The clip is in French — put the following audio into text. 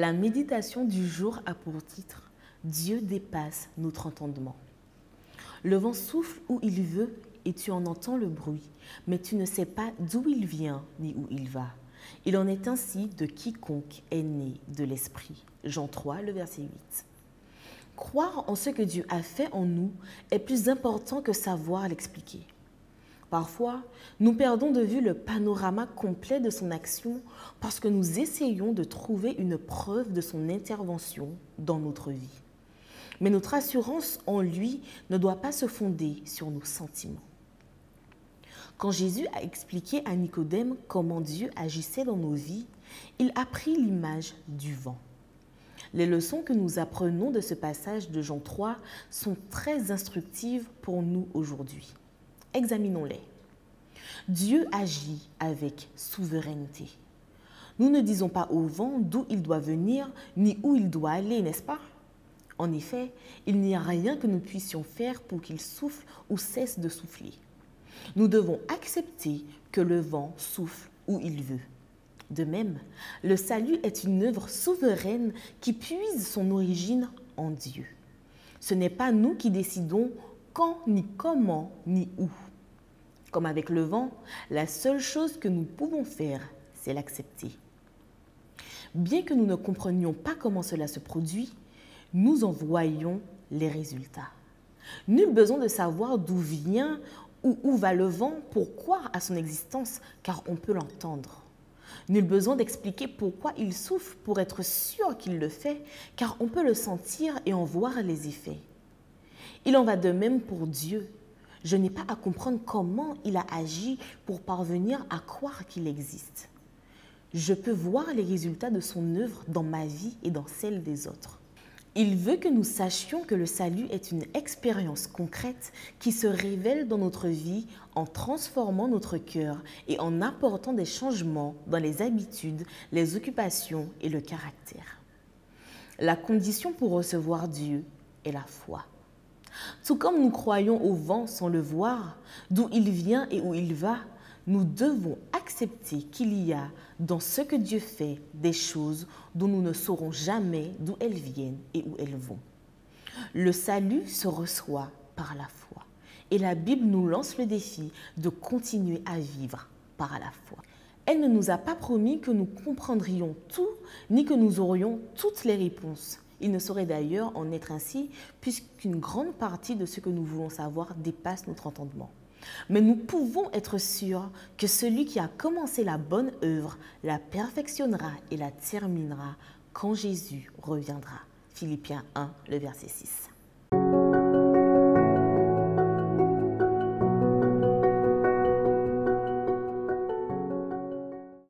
La méditation du jour a pour titre « Dieu dépasse notre entendement ». Le vent souffle où il veut et tu en entends le bruit, mais tu ne sais pas d'où il vient ni où il va. Il en est ainsi de quiconque est né de l'Esprit. Jean 3, le verset 8. Croire en ce que Dieu a fait en nous est plus important que savoir l'expliquer. Parfois, nous perdons de vue le panorama complet de son action parce que nous essayons de trouver une preuve de son intervention dans notre vie. Mais notre assurance en lui ne doit pas se fonder sur nos sentiments. Quand Jésus a expliqué à Nicodème comment Dieu agissait dans nos vies, il a pris l'image du vent. Les leçons que nous apprenons de ce passage de Jean 3 sont très instructives pour nous aujourd'hui. Examinons-les. Dieu agit avec souveraineté. Nous ne disons pas au vent d'où il doit venir ni où il doit aller, n'est-ce pas? En effet, il n'y a rien que nous puissions faire pour qu'il souffle ou cesse de souffler. Nous devons accepter que le vent souffle où il veut. De même, le salut est une œuvre souveraine qui puise son origine en Dieu. Ce n'est pas nous qui décidons quand, ni comment, ni où. Comme avec le vent, la seule chose que nous pouvons faire, c'est l'accepter. Bien que nous ne comprenions pas comment cela se produit, nous en voyons les résultats. Nul besoin de savoir d'où vient ou où va le vent pour croire à son existence, car on peut l'entendre. Nul besoin d'expliquer pourquoi il souffle pour être sûr qu'il le fait, car on peut le sentir et en voir les effets. Il en va de même pour Dieu. Je n'ai pas à comprendre comment il a agi pour parvenir à croire qu'il existe. Je peux voir les résultats de son œuvre dans ma vie et dans celle des autres. Il veut que nous sachions que le salut est une expérience concrète qui se révèle dans notre vie en transformant notre cœur et en apportant des changements dans les habitudes, les occupations et le caractère. La condition pour recevoir Dieu est la foi. Tout comme nous croyons au vent sans le voir, d'où il vient et où il va, nous devons accepter qu'il y a dans ce que Dieu fait des choses dont nous ne saurons jamais d'où elles viennent et où elles vont. Le salut se reçoit par la foi et la Bible nous lance le défi de continuer à vivre par la foi. Elle ne nous a pas promis que nous comprendrions tout ni que nous aurions toutes les réponses. Il ne saurait d'ailleurs en être ainsi puisqu'une grande partie de ce que nous voulons savoir dépasse notre entendement. Mais nous pouvons être sûrs que celui qui a commencé la bonne œuvre la perfectionnera et la terminera quand Jésus reviendra. Philippiens 1, le verset 6.